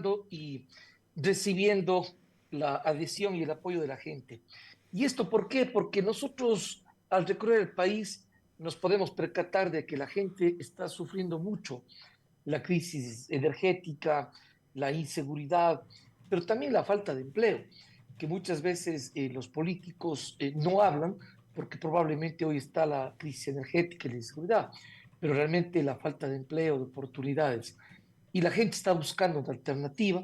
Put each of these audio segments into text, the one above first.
trabajando y recibiendo la adhesión y el apoyo de la gente. ¿Y esto por qué? Porque nosotros al recorrer el país nos podemos percatar de que la gente está sufriendo mucho la crisis energética, la inseguridad, pero también la falta de empleo, que muchas veces los políticos no hablan porque probablemente hoy está la crisis energética y la inseguridad, pero realmente la falta de empleo, de oportunidades. Y la gente está buscando una alternativa,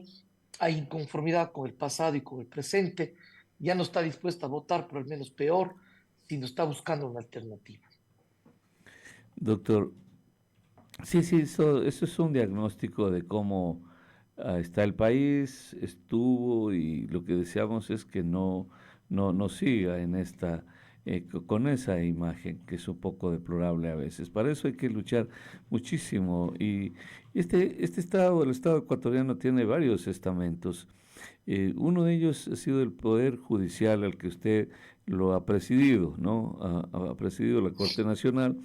hay inconformidad con el pasado y con el presente, ya no está dispuesta a votar por el menos peor, sino está buscando una alternativa. Doctor, sí, sí, eso es un diagnóstico de cómo está el país, estuvo y lo que deseamos es que no siga en esta, con esa imagen que es un poco deplorable a veces. Para eso hay que luchar muchísimo y este estado, el estado ecuatoriano tiene varios estamentos. Uno de ellos ha sido el Poder Judicial al que usted lo ha presidido, ¿no? Ha presidido la Corte Nacional.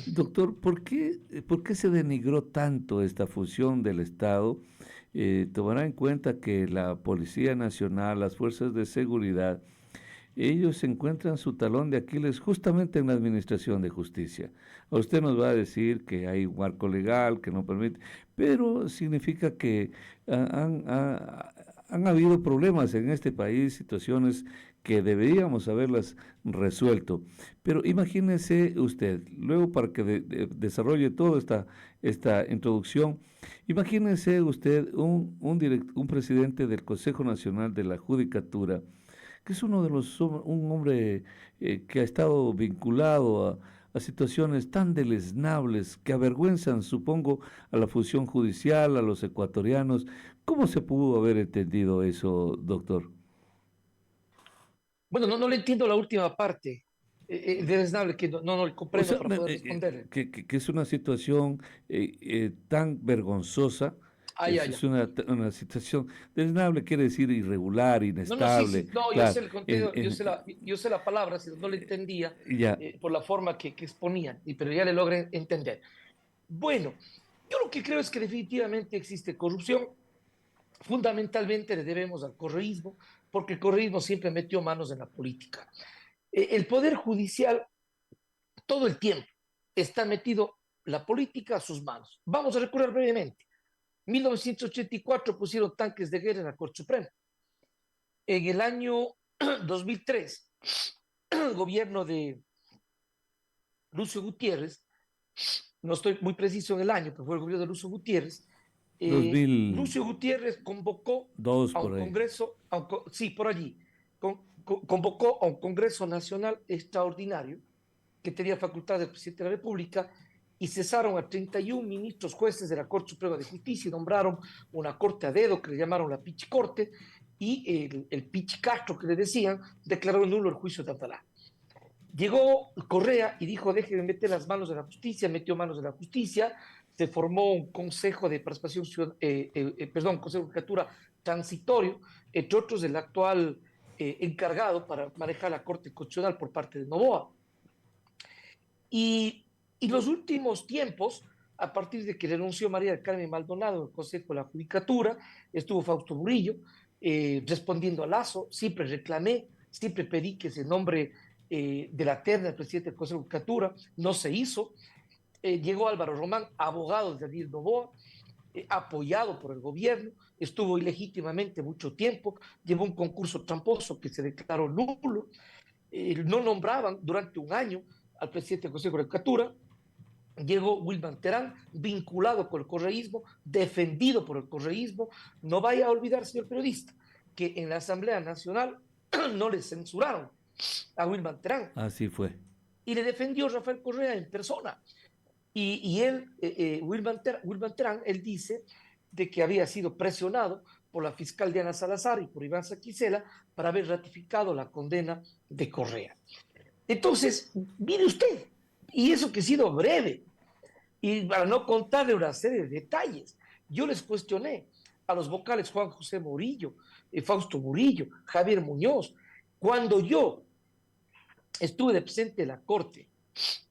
Doctor, por qué se denigró tanto esta función del Estado? Tomará en cuenta que la Policía Nacional, las fuerzas de seguridad, ellos encuentran su talón de Aquiles justamente en la administración de justicia. A usted nos va a decir que hay un marco legal que no permite, pero significa que han habido problemas en este país, situaciones que deberíamos haberlas resuelto. Pero imagínese usted, luego para que desarrolle toda esta introducción, imagínese usted un presidente del Consejo Nacional de la Judicatura, que es un hombre que ha estado vinculado a situaciones tan deleznables que avergüenzan, supongo, a la función judicial, a los ecuatorianos. ¿Cómo se pudo haber entendido eso, doctor? Bueno, no le entiendo la última parte. Deleznable que no le O comprendo sea, para poder responderle. que es una situación tan vergonzosa, Ah, ya, es ya. una situación deleznable, quiere decir irregular, No, no, sí, inestable, sí, no, yo claro, sé el contenido, yo sé la palabra, si no le entendía ya. por la forma que exponían, pero ya le logré entender. Bueno, yo lo que creo es que definitivamente existe corrupción, fundamentalmente le debemos al correísmo, porque el correísmo siempre metió manos en la política. El Poder Judicial todo el tiempo está metido la política a sus manos. Vamos a recordar brevemente. 1984 pusieron tanques de guerra en la Corte Suprema. En el año 2003, el gobierno de Lucio Gutiérrez, no estoy muy preciso en el año, pero fue el gobierno de Lucio Gutiérrez, Lucio 2002 Gutiérrez convocó a un por ahí. Congreso, sí, por allí, convocó a un Congreso Nacional Extraordinario que tenía facultad del presidente de la República y cesaron a 31 ministros jueces de la Corte Suprema de Justicia y nombraron una corte a dedo que le llamaron la Pichicorte y el Pichicastro que le decían declaró nulo el juicio de Abdalá. Llegó Correa y dijo, deje de meter las manos de la justicia, metió manos de la justicia, se formó un consejo de participación, perdón, consejo de judicatura transitorio, entre otros el actual encargado para manejar la Corte Constitucional por parte de Novoa. Y los últimos tiempos, a partir de que renunció María del Carmen Maldonado el Consejo de la Judicatura, estuvo Fausto Murillo respondiendo a Lazo, siempre reclamé, siempre pedí que se nombre de la terna del presidente del Consejo de la Judicatura, no se hizo. Llegó Álvaro Román, abogado de Daniel Novoa, apoyado por el gobierno, estuvo ilegítimamente mucho tiempo, llevó un concurso tramposo que se declaró nulo, no nombraban durante un año al presidente del Consejo de la Judicatura, llegó Wilman Terán, vinculado con el correísmo, defendido por el correísmo. No vaya a olvidar, señor periodista, que en la Asamblea Nacional no le censuraron a Wilman Terán Así fue. y le defendió Rafael Correa en persona. Y él, Wilman Terán, él dice de que había sido presionado por la fiscal Diana Salazar y por Iván Saquicela para haber ratificado la condena de Correa. Entonces, mire usted, y eso que ha sido breve, y para no contarle una serie de detalles, yo les cuestioné a los vocales Juan José Murillo, Fausto Murillo, Javier Muñoz, cuando yo estuve de presente de la Corte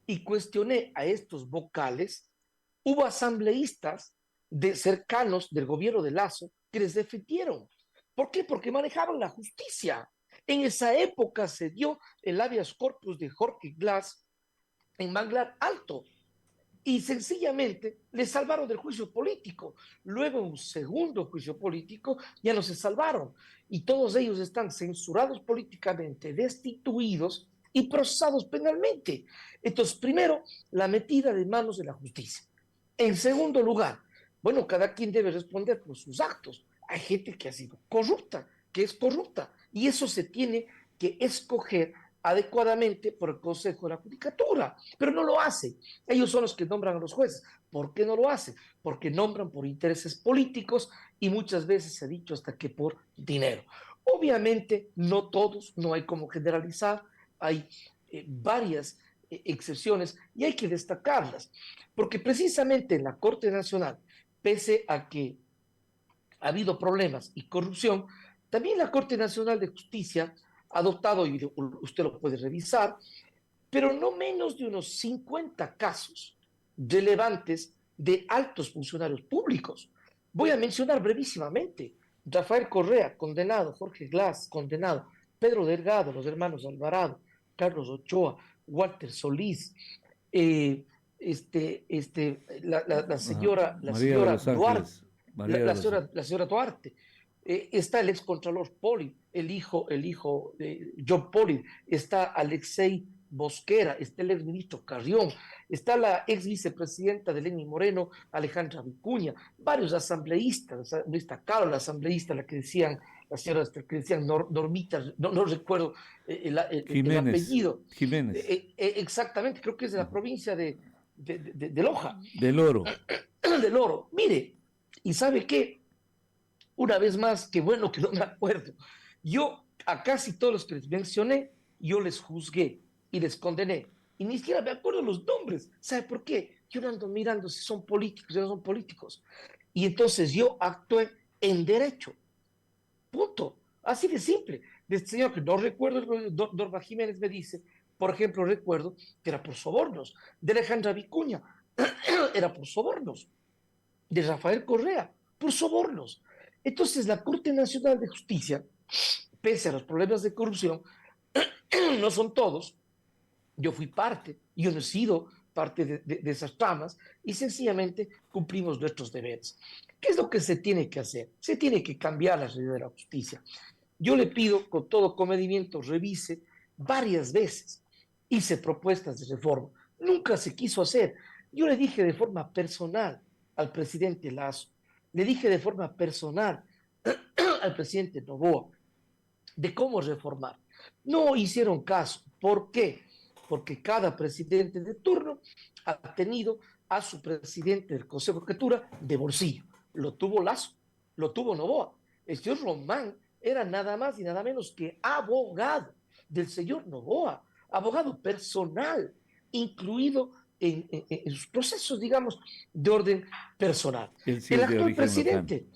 y cuestioné a estos vocales, hubo asambleístas cercanos del gobierno de Lazo que les defendieron. ¿Por qué? Porque manejaban la justicia. En esa época se dio el habeas corpus de Jorge Glass en Manglar Alto y sencillamente le salvaron del juicio político. Luego, en un segundo juicio político, ya no se salvaron y todos ellos están censurados políticamente, destituidos y procesados penalmente. Entonces, primero, la metida de manos de la justicia. En segundo lugar, bueno, cada quien debe responder por sus actos. Hay gente que ha sido corrupta, que es corrupta, y eso se tiene que escoger adecuadamente por el Consejo de la Judicatura, pero no lo hace. Ellos son los que nombran a los jueces. ¿Por qué no lo hacen? Porque nombran por intereses políticos y muchas veces se ha dicho hasta que por dinero. Obviamente, no todos, no hay como generalizar, hay varias excepciones y hay que destacarlas, porque precisamente en la Corte Nacional, pese a que ha habido problemas y corrupción, también la Corte Nacional de Justicia ha adoptado, y usted lo puede revisar, pero no menos de unos 50 casos relevantes de altos funcionarios públicos. Voy a mencionar brevísimamente: Rafael Correa, condenado; Jorge Glass, condenado; Pedro Delgado, los hermanos Alvarado; Carlos Ochoa; Walter Solís, eh, la María de señora los Duarte, Ángeles, María de los la señora Duarte. Está el excontralor Poli, el hijo de John Poli; está Alexei Bosquera; está el exministro Carrión; está la ex vicepresidenta de Lenín Moreno, Alejandra Vicuña; varios asambleístas, destacado la asambleísta, la que decían, la señora que decían Normita, no recuerdo el Jiménez, apellido. Jiménez, Exactamente, creo que es de la provincia de Loja, del Oro. del Oro. Mire, ¿y sabe qué? Una vez más, qué bueno que no me acuerdo. Yo a casi todos los que les mencioné, yo les juzgué y les condené. Y ni siquiera me acuerdo los nombres. ¿Sabe por qué? Yo no ando mirando si son políticos o no son políticos. Y entonces yo actué en derecho. Punto. Así de simple. De este señor que no recuerdo, Norma Jiménez me dice, por ejemplo, recuerdo que era por sobornos. De Alejandra Vicuña, era por sobornos. De Rafael Correa, por sobornos. Entonces, la Corte Nacional de Justicia, pese a los problemas de corrupción, no son todos. Yo fui parte, yo no he sido parte de esas tramas y sencillamente cumplimos nuestros deberes. ¿Qué es lo que se tiene que hacer? Se tiene que cambiar la realidad de la justicia. Yo le pido con todo comedimiento revise varias veces. Hice propuestas de reforma. Nunca se quiso hacer. Yo le dije de forma personal al presidente Lazo, le dije de forma personal al presidente Noboa de cómo reformar. No hicieron caso. ¿Por qué? Porque cada presidente de turno ha tenido a su presidente del Consejo de Judicatura de bolsillo. Lo tuvo Lazo, lo tuvo Noboa. El señor Román era nada más y nada menos que abogado del señor Noboa, abogado personal, incluido en sus procesos, digamos, de orden personal. Él sí El es de actual origen local. presidente,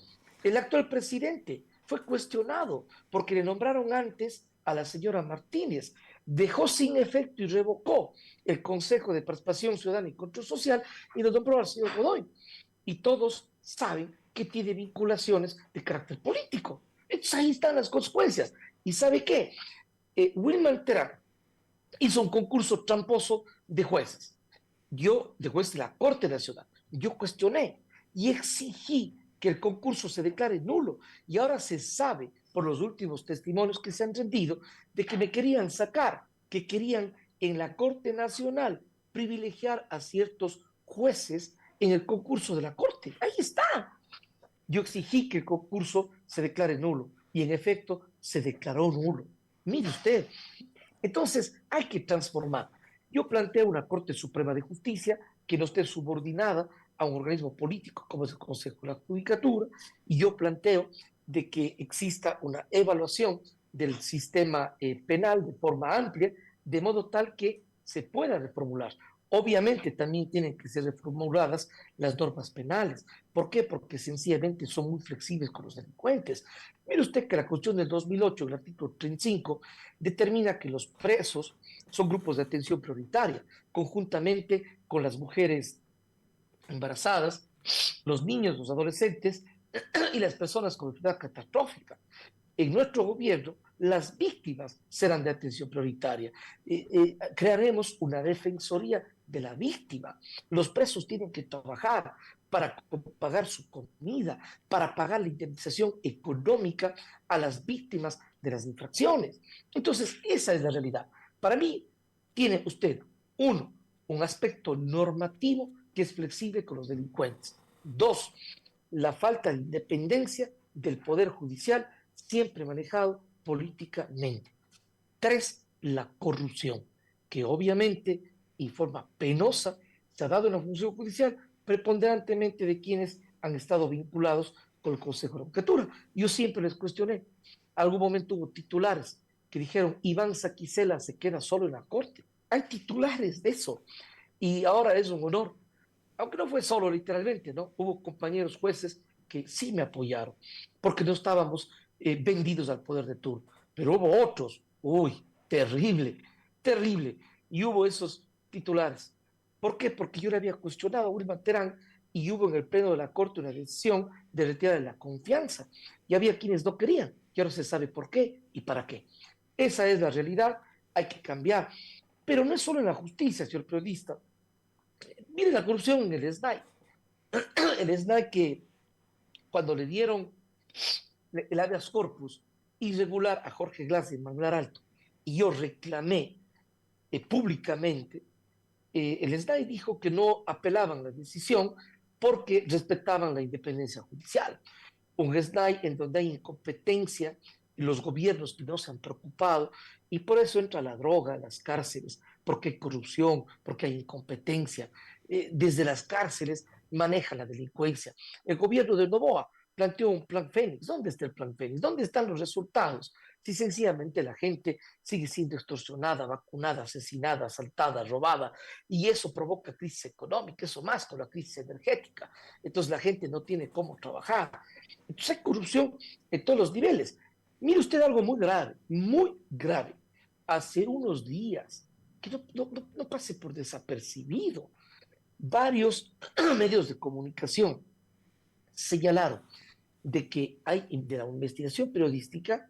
el actual presidente fue cuestionado porque le nombraron antes a la señora Martínez, dejó sin efecto y revocó el Consejo de Participación Ciudadana y Control Social y lo nombró al señor Godoy. Y todos saben que tiene vinculaciones de carácter político. Entonces ahí están las consecuencias. ¿Y sabe qué? Wilman Terán hizo un concurso tramposo de jueces. Yo, de juez de la Corte Nacional, yo cuestioné y exigí que el concurso se declare nulo. Y ahora se sabe, por los últimos testimonios que se han rendido, de que me querían sacar, que querían en la Corte Nacional privilegiar a ciertos jueces en el concurso de la Corte. Ahí está. Yo exigí que el concurso se declare nulo y en efecto se declaró nulo. Mire usted, entonces hay que transformar. Yo planteo una Corte Suprema de Justicia que no esté subordinada a un organismo político como es el Consejo de la Judicatura, y yo planteo de que exista una evaluación del sistema penal de forma amplia, de modo tal que se pueda reformular. Obviamente también tienen que ser reformuladas las normas penales. ¿Por qué? Porque sencillamente son muy flexibles con los delincuentes. Mire usted que la Constitución del 2008, el artículo 35, determina que los presos son grupos de atención prioritaria, conjuntamente con las mujeres embarazadas, los niños, los adolescentes, y las personas con enfermedad catastrófica. En nuestro gobierno, las víctimas serán de atención prioritaria. Crearemos una defensoría de la víctima. Los presos tienen que trabajar para pagar su comida, para pagar la indemnización económica a las víctimas de las infracciones. Entonces, esa es la realidad. Para mí, tiene usted, uno, un aspecto normativo que es flexible con los delincuentes. Dos, la falta de independencia del Poder Judicial, siempre manejado políticamente. Tres, la corrupción, que obviamente y forma penosa se ha dado en la función judicial preponderantemente de quienes han estado vinculados con el Consejo de la Judicatura. Yo siempre les cuestioné. Algún momento hubo titulares que dijeron Iván Saquicela se queda solo en la corte. Hay titulares de eso. Y ahora es un honor, aunque no fue solo literalmente, ¿no? Hubo compañeros jueces que sí me apoyaron, porque no estábamos vendidos al poder de turno, pero hubo otros, uy, terrible, terrible, y hubo esos titulares. ¿Por qué? Porque yo le había cuestionado a Wilman Terán y hubo en el pleno de la Corte una decisión de retirar la confianza, y había quienes no querían, y ahora se sabe por qué y para qué. Esa es la realidad, hay que cambiar, pero no es solo en la justicia, señor periodista. Mire la corrupción en el SNAI. El SNAI que cuando le dieron el habeas corpus irregular a Jorge Glass y Manuel Alto, y yo reclamé públicamente, el SNAI dijo que no apelaban la decisión porque respetaban la independencia judicial. Un SNAI en donde hay incompetencia, los gobiernos que no se han preocupado, y por eso entra la droga, las cárceles, porque hay corrupción, porque hay incompetencia. Desde las cárceles maneja la delincuencia. El gobierno de Noboa planteó un plan Fénix. ¿Dónde está el plan Fénix? ¿Dónde están los resultados? Si sencillamente la gente sigue siendo extorsionada, vacunada, asesinada, asaltada, robada, y eso provoca crisis económica, eso más con la crisis energética. Entonces la gente no tiene cómo trabajar. Entonces hay corrupción en todos los niveles. Mire usted algo muy grave, muy grave. Hace unos días, que no pase por desapercibido, varios medios de comunicación señalaron de que hay de la investigación periodística,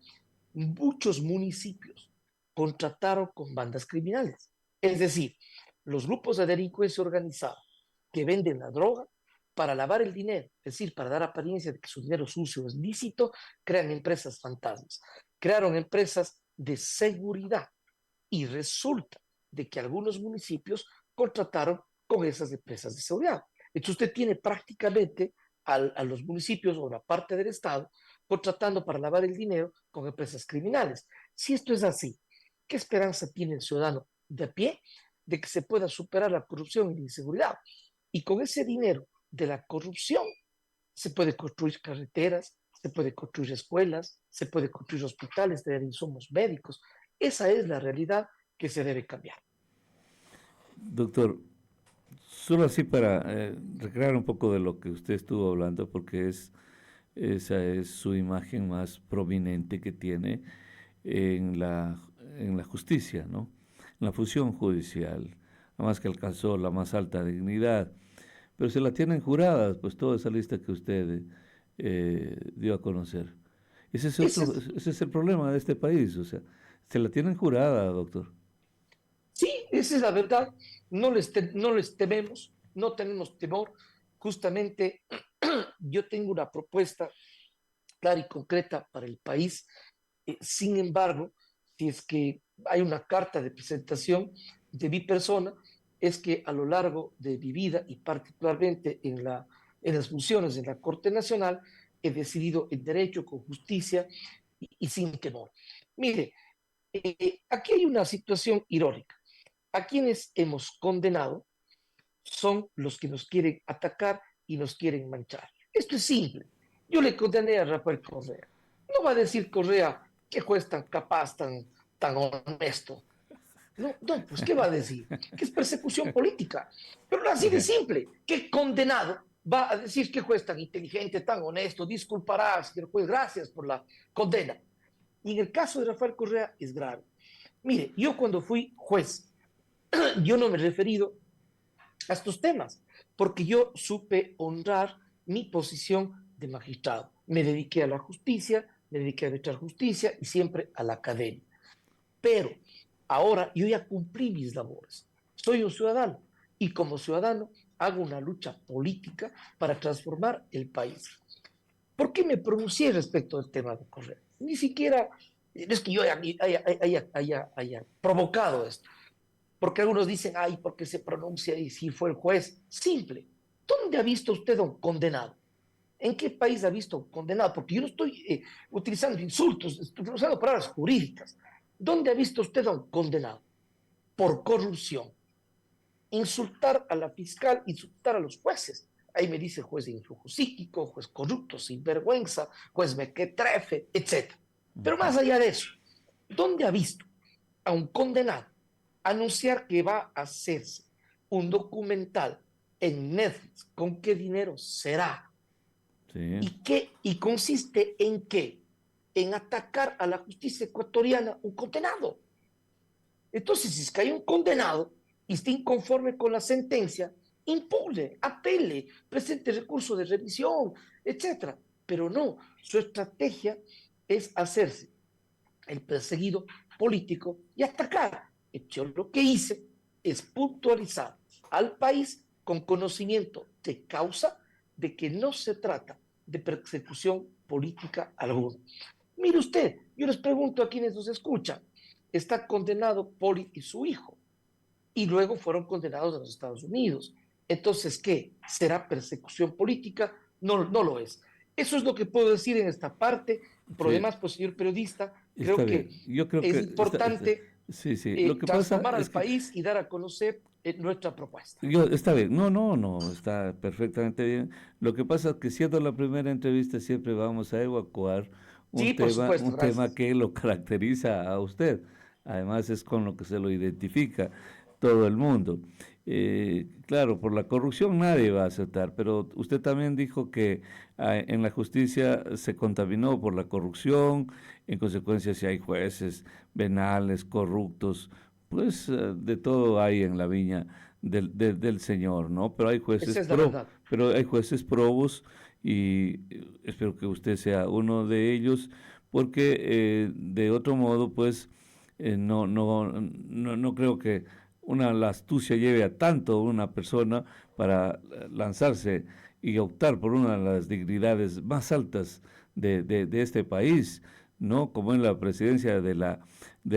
muchos municipios contrataron con bandas criminales. Es decir, los grupos de delincuencia organizada que venden la droga para lavar el dinero, es decir, para dar apariencia de que su dinero sucio es lícito, crean empresas fantasmas. Crearon empresas de seguridad y resulta de que algunos municipios contrataron con esas empresas de seguridad. Entonces usted tiene prácticamente a los municipios o una parte del Estado contratando para lavar el dinero con empresas criminales. Si esto es así, ¿qué esperanza tiene el ciudadano de a pie de que se pueda superar la corrupción y la inseguridad? Y con ese dinero de la corrupción se puede construir carreteras, se puede construir escuelas, se puede construir hospitales, tener insumos médicos. Esa es la realidad que se debe cambiar. Doctor, solo así para recrear un poco de lo que usted estuvo hablando, porque esa es su imagen más prominente que tiene en en la justicia, ¿no? En la función judicial, además que alcanzó la más alta dignidad, pero se la tienen juradas, pues toda esa lista que usted dio a conocer. Ese es, Ese es el problema de este país, o sea, se la tienen jurada, doctor. sí, esa es la verdad. No les tememos, no tenemos temor. Justamente yo tengo una propuesta clara y concreta para el país. Sin embargo, si es que hay una carta de presentación de mi persona, es que a lo largo de mi vida y particularmente en las funciones en la Corte Nacional, he decidido el derecho con justicia y sin temor. Mire, aquí hay una situación irónica. A quienes hemos condenado son los que nos quieren atacar y nos quieren manchar. Esto es simple. Yo le condené a Rafael Correa. No va a decir Correa que juez tan capaz, tan honesto. No, no, pues ¿qué va a decir? Que es persecución política. Pero así de simple. ¿Qué condenado va a decir que juez tan inteligente, tan honesto? Disculpará, señor juez, gracias por la condena. Y en el caso de Rafael Correa es grave. Mire, yo cuando fui juez, yo no me he referido a estos temas, porque yo supe honrar mi posición de magistrado. Me dediqué a la justicia, me dediqué a nuestra justicia y siempre a la academia. Pero ahora yo ya cumplí mis labores. Soy un ciudadano y como ciudadano hago una lucha política para transformar el país. ¿Por qué me pronuncié respecto al tema de Correa? Ni siquiera es que yo haya provocado esto. Porque algunos dicen, ay, ¿por qué se pronuncia y si fue el juez? Simple. ¿Dónde ha visto usted a un condenado? ¿En qué país ha visto un condenado? Porque yo no estoy utilizando insultos, estoy usando palabras jurídicas. ¿Dónde ha visto usted a un condenado? Por corrupción. Insultar a la fiscal, insultar a los jueces. Ahí me dice juez de influjo psíquico, juez corrupto, sinvergüenza, juez mequetrefe, etc. Pero más allá de eso, ¿dónde ha visto a un condenado anunciar que va a hacerse un documental en Netflix? ¿Con qué dinero será? Sí, ¿Y consiste en qué? En atacar a la justicia ecuatoriana un condenado. Entonces, si es que hay un condenado y está inconforme con la sentencia, impugne, apele, presente recurso de revisión, etcétera. Pero no, su estrategia es hacerse el perseguido político y atacar. Yo lo que hice es puntualizar al país con conocimiento de causa de que no se trata de persecución política alguna. Mire usted, yo les pregunto a quienes nos escuchan, está condenado Poli y su hijo, y luego fueron condenados a los Estados Unidos. Entonces, ¿qué? ¿Será persecución política? No, no lo es. Eso es lo que puedo decir en esta parte. Por lo sí, demás, pues, señor periodista, está creo bien. que Yo creo es que importante sí, sí. Lo que pasa transformar es al que país y dar a conocer nuestra propuesta. está bien. No, no, no, está perfectamente bien. Lo que pasa es que siendo la primera entrevista siempre vamos a evacuar Sí, por supuesto, un tema gracias. que lo caracteriza a usted. Además es con lo que se lo identifica todo el mundo. Claro, por la corrupción nadie va a aceptar, pero usted también dijo que en la justicia se contaminó por la corrupción, en consecuencia si hay jueces venales, corruptos, pues de todo hay en la viña del Señor, ¿no? Esa es la verdad. Pero hay jueces probos y espero que usted sea uno de ellos, porque de otro modo, pues, no creo que la astucia lleve a tanto una persona para lanzarse y optar por una de las dignidades más altas de este país, ¿no? Como en la presidencia de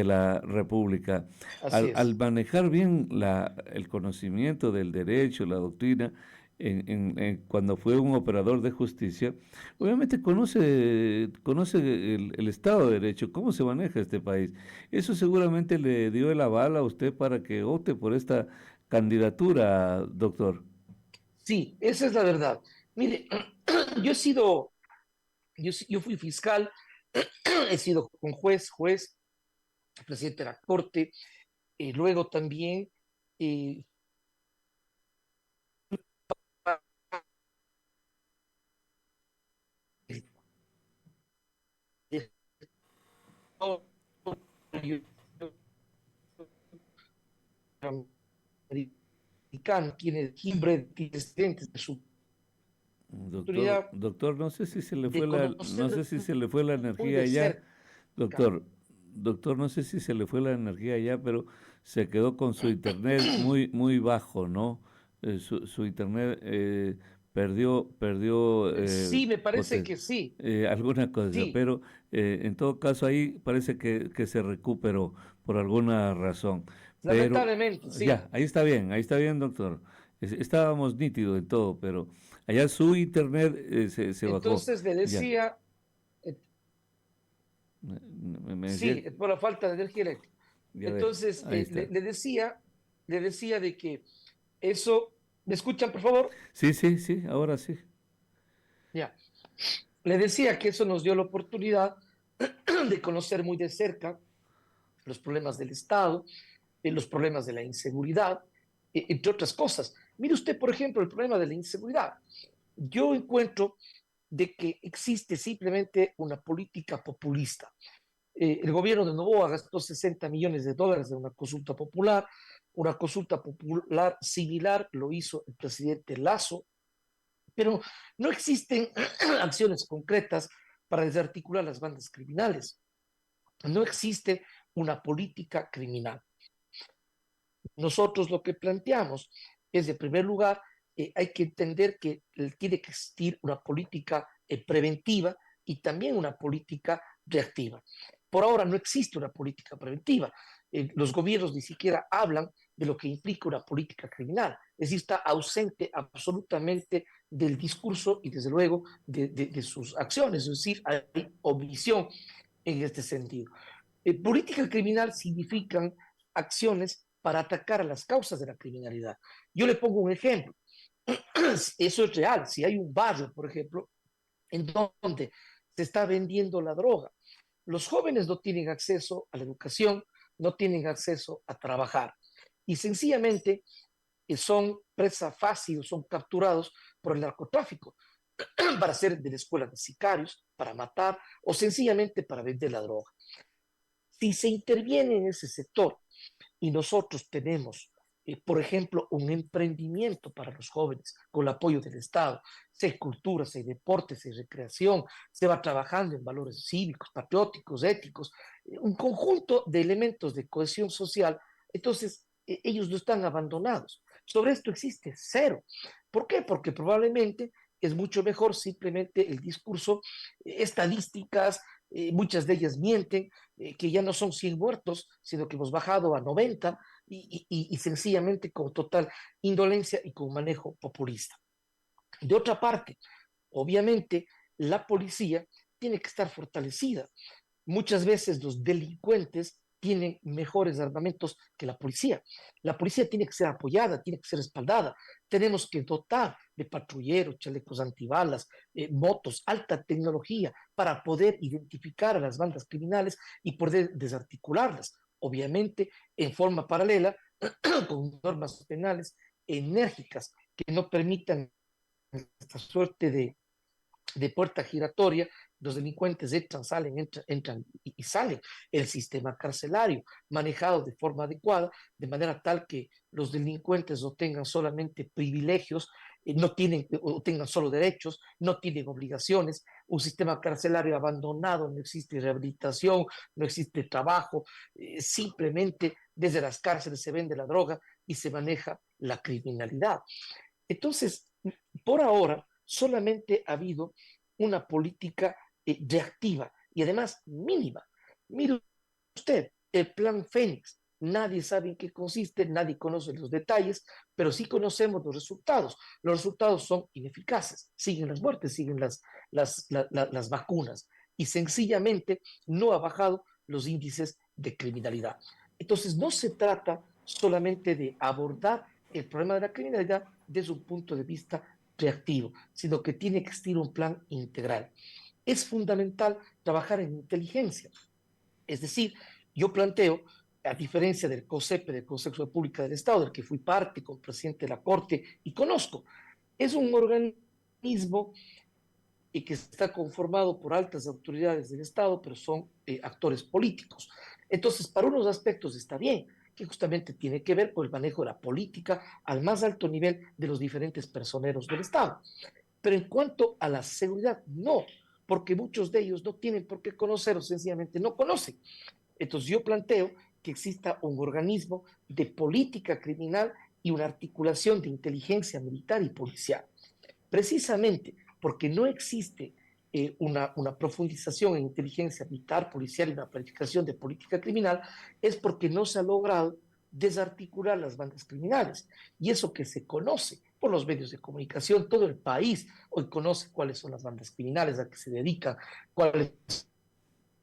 la República. Así Al es. manejar bien el conocimiento del derecho, la doctrina, cuando fue un operador de justicia, obviamente conoce el Estado de Derecho, cómo se maneja este país. Eso seguramente le dio el aval a usted para que opte por esta candidatura, doctor. Sí, esa es la verdad. Mire, yo he sido, yo fui fiscal, he sido con juez, presidente de la Corte, luego también eh, americano, quienes timbre presidentes de su autoridad Doctor, no sé si se le de fue no conocer sé si se le fue la muy energía de allá, cerca. doctor. Doctor, no sé si se le fue la energía allá, pero se quedó con su internet muy bajo, ¿no? Su internet perdió Sí, me parece que sí, alguna cosa, sí, pero en todo caso ahí parece que se recuperó por alguna razón. Pero lamentablemente, sí. ya, ahí está bien, doctor. Estábamos nítidos en todo, pero allá su internet se bajó. Entonces le Ya, decía, me decía, sí, por la falta de energía eléctrica. ya ve, Entonces ahí está. le decía de que eso, ¿me escuchan, por favor? Sí, sí, sí, ahora sí. Ya, le decía que eso nos dio la oportunidad de conocer muy de cerca los problemas del Estado, los problemas de la inseguridad, entre otras cosas. Mire usted, por ejemplo, el problema de la inseguridad. Yo encuentro de que existe simplemente una política populista. El gobierno de Noboa gastó 60 millones de dólares en una consulta popular similar lo hizo el presidente Lazo, Pero no existen acciones concretas para desarticular las bandas criminales. No existe una política criminal. Nosotros lo que planteamos es, en primer lugar, hay que entender que tiene que existir una política preventiva y también una política reactiva. Por ahora no existe una política preventiva. Los gobiernos ni siquiera hablan de lo que implica una política criminal. Es decir, está ausente absolutamente del discurso y desde luego de sus acciones. Es decir, hay omisión en este sentido. Política criminal significan acciones para atacar a las causas de la criminalidad. Yo le pongo un ejemplo. Eso es real. Si hay un barrio, por ejemplo, en donde se está vendiendo la droga, los jóvenes no tienen acceso a la educación, no tienen acceso a trabajar y sencillamente son presa fácil, son capturados por el narcotráfico para ser de la escuela de sicarios, para matar o sencillamente para vender la droga. Si se interviene en ese sector y nosotros tenemos, por ejemplo, un emprendimiento para los jóvenes con el apoyo del Estado, sea cultura, sea deporte, sea recreación, se va trabajando en valores cívicos, patrióticos, éticos, un conjunto de elementos de cohesión social, entonces ellos no están abandonados. Sobre esto existe cero. ¿Por qué? Porque probablemente es mucho mejor simplemente el discurso, estadísticas, muchas de ellas mienten, que ya no son 100 muertos, sino que hemos bajado a 90 y sencillamente con total indolencia y con manejo populista. De otra parte, obviamente, la policía tiene que estar fortalecida. Muchas veces los delincuentes tienen mejores armamentos que la policía. La policía tiene que ser apoyada, tiene que ser respaldada. Tenemos que dotar de patrulleros, chalecos antibalas, motos, alta tecnología para poder identificar a las bandas criminales y poder desarticularlas. Obviamente, en forma paralela, con normas penales enérgicas que no permitan esta suerte de puerta giratoria, los delincuentes entran, salen, entran y salen. El sistema carcelario manejado de forma adecuada, de manera tal que los delincuentes no tengan solamente privilegios, no tienen o tengan solo derechos, no tienen obligaciones. Un sistema carcelario abandonado, no existe rehabilitación, no existe trabajo, simplemente desde las cárceles se vende la droga y se maneja la criminalidad. Entonces, por ahora, solamente ha habido una política reactiva y además mínima. Mire usted, el plan Fénix, nadie sabe en qué consiste, nadie conoce los detalles, pero sí conocemos los resultados. Los resultados son ineficaces, siguen las muertes, siguen las vacunas y sencillamente no ha bajado los índices de criminalidad. Entonces, no se trata solamente de abordar el problema de la criminalidad desde un punto de vista reactivo, sino que tiene que existir un plan integral. Es fundamental trabajar en inteligencia, es decir, yo planteo, a diferencia del COSEP, del Consejo de Pública del Estado, del que fui parte como presidente de la Corte y conozco, es un organismo y que está conformado por altas autoridades del Estado, pero son actores políticos. Entonces, para unos aspectos está bien, que justamente tiene que ver con el manejo de la política al más alto nivel de los diferentes personeros del Estado. Pero en cuanto a la seguridad, no, porque muchos de ellos no tienen por qué conocer o sencillamente no conocen. Entonces yo planteo que exista un organismo de política criminal y una articulación de inteligencia militar y policial. Precisamente porque no existe una profundización en inteligencia militar, policial y una planificación de política criminal, es porque no se ha logrado desarticular las bandas criminales. Y eso que se conoce por los medios de comunicación, todo el país hoy conoce cuáles son las bandas criminales a que se dedican, cuáles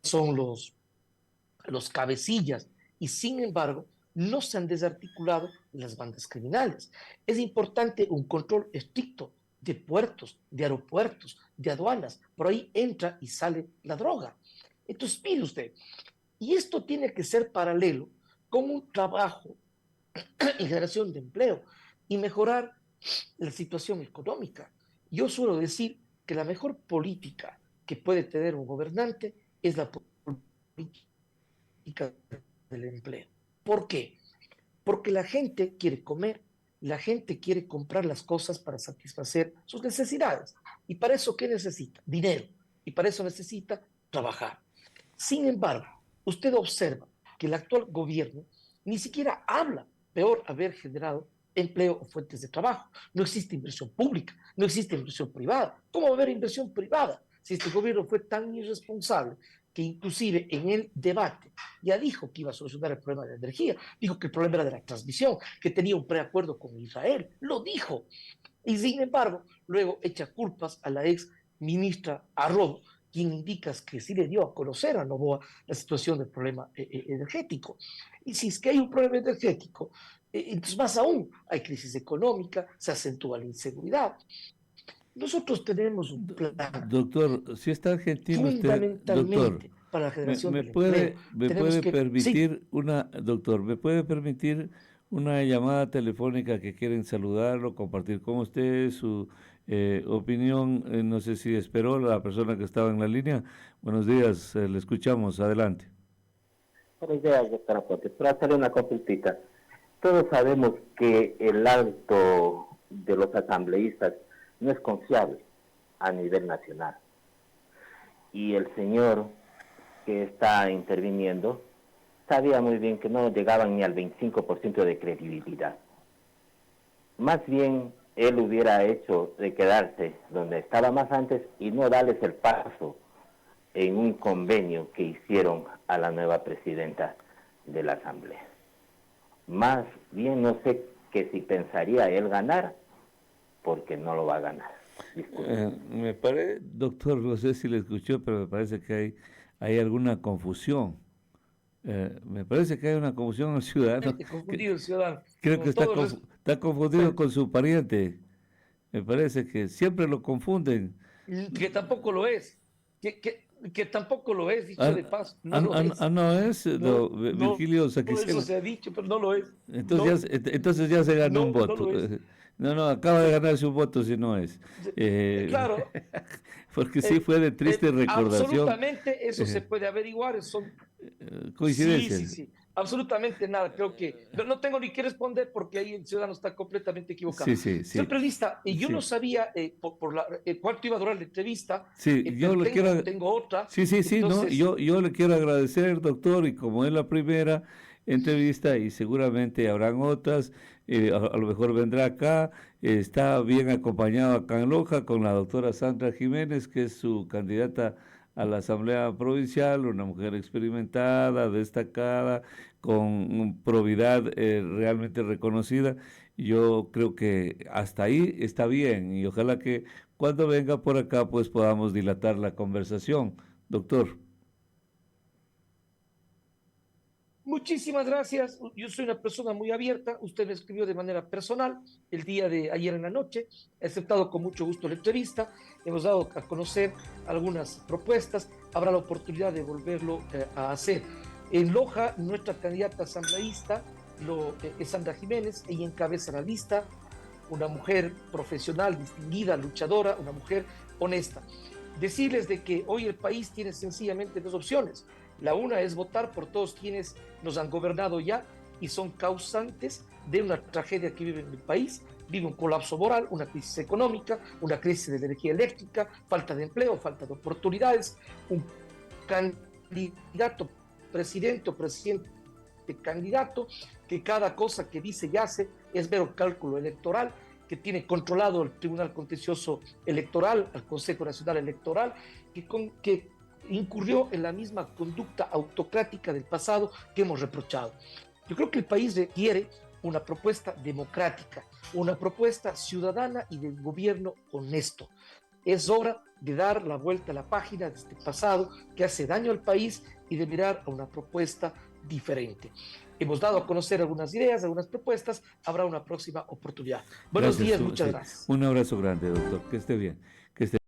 son los cabecillas, y sin embargo no se han desarticulado las bandas criminales. Es importante un control estricto de puertos, de aeropuertos, de aduanas. Por ahí entra y sale la droga. Entonces, mire usted, y esto tiene que ser paralelo con un trabajo en generación de empleo y mejorar la situación económica. Yo suelo decir que la mejor política que puede tener un gobernante es la política del empleo. ¿Por qué? Porque la gente quiere comer, la gente quiere comprar las cosas para satisfacer sus necesidades. ¿Y para eso qué necesita? Dinero. Y para eso necesita trabajar. Sin embargo, usted observa que el actual gobierno ni siquiera habla, peor haber generado empleo o fuentes de trabajo. No existe inversión pública, no existe inversión privada. ¿Cómo va a haber inversión privada si este gobierno fue tan irresponsable que inclusive en el debate ya dijo que iba a solucionar el problema de la energía, dijo que el problema era de la transmisión, que tenía un preacuerdo con Israel, lo dijo. Y sin embargo, luego echa culpas a la ex ministra Arrobo, quien indica que sí le dio a conocer a Novoa la situación del problema energético. Y si es que hay un problema energético, entonces más aún, hay crisis económica, se acentúa la inseguridad. Nosotros tenemos un plan Doctor, si está argentino usted, doctor, fundamentalmente para la generación del empleo. me Tenemos puede que, sí, permitir doctor, me puede permitir una llamada telefónica que quieren saludarlo, compartir con usted su opinión? No sé si esperó la persona que estaba en la línea. Buenos días, le escuchamos, adelante. Buenas ideas, doctora Ponte. Para hacer una consultita. Todos sabemos que el alto de los asambleístas no es confiable a nivel nacional. Y el señor que está interviniendo sabía muy bien que no llegaban ni al 25% de credibilidad. Más bien, él hubiera hecho de quedarse donde estaba más antes y no darles el paso en un convenio que hicieron a la nueva presidenta de la Asamblea. Más bien no sé que si pensaría él ganar, porque no lo va a ganar. Me parece, doctor, no sé si le escuchó, pero me parece que hay alguna confusión. Me parece que hay una confusión al ciudadano. confundido el ciudadano. Creo que está confundido Bueno, con su pariente. Me parece que siempre lo confunden. que tampoco lo es, que tampoco lo es, dicho de paso, no lo es. No es, No, no, Virgilio no, eso Saquicela. se ha dicho, pero no lo es. Entonces No, entonces ya se ganó un no, no voto. lo es. No, acaba de ganarse un voto si no es. Eh, Claro, porque sí fue de triste recordación. absolutamente eso se puede averiguar, son sí, sí, Coincidencias. sí, absolutamente nada. Creo que no tengo ni que responder porque ahí el ciudadano está completamente equivocado. Sí, sí, Señor sí. periodista, yo no Sí, sabía cuánto iba a durar la entrevista, sí, yo pero le quiero, tengo otra. sí, no, Entonces, yo le quiero agradecer, doctor, y como es la primera entrevista y seguramente habrán otras, a lo mejor vendrá acá, está bien acompañado acá en Loja con la doctora Sandra Jiménez, que es su candidata a la Asamblea Provincial, una mujer experimentada, destacada, con probidad realmente reconocida. Yo creo que hasta ahí está bien y ojalá que cuando venga por acá pues podamos dilatar la conversación, doctor. muchísimas gracias. Yo soy una persona muy abierta. Usted me escribió de manera personal el día de ayer en la noche. He aceptado con mucho gusto la entrevista. Hemos dado a conocer algunas propuestas. Habrá la oportunidad de volverlo a hacer. En Loja, nuestra candidata asambleísta es Sandra Jiménez. Ella encabeza la lista. Una mujer profesional, distinguida, luchadora, una mujer honesta. Decirles de que hoy el país tiene sencillamente dos opciones. La una es votar por todos quienes nos han gobernado ya y son causantes de una tragedia que vive en el país. Vive un colapso moral, una crisis económica, una crisis de energía eléctrica, falta de empleo, falta de oportunidades. Un candidato presidente o presidente candidato que cada cosa que dice y hace es mero cálculo electoral, que tiene controlado el Tribunal Contencioso Electoral, el Consejo Nacional Electoral, que incurrió en la misma conducta autocrática del pasado que hemos reprochado. Yo creo que el país requiere una propuesta democrática, una propuesta ciudadana y de gobierno honesto. Es hora de dar la vuelta a la página de este pasado que hace daño al país y de mirar a una propuesta diferente. Hemos dado a conocer algunas ideas, algunas propuestas. Habrá una próxima oportunidad. Buenos días, muchas gracias. Un abrazo grande, doctor. Que esté bien. Que esté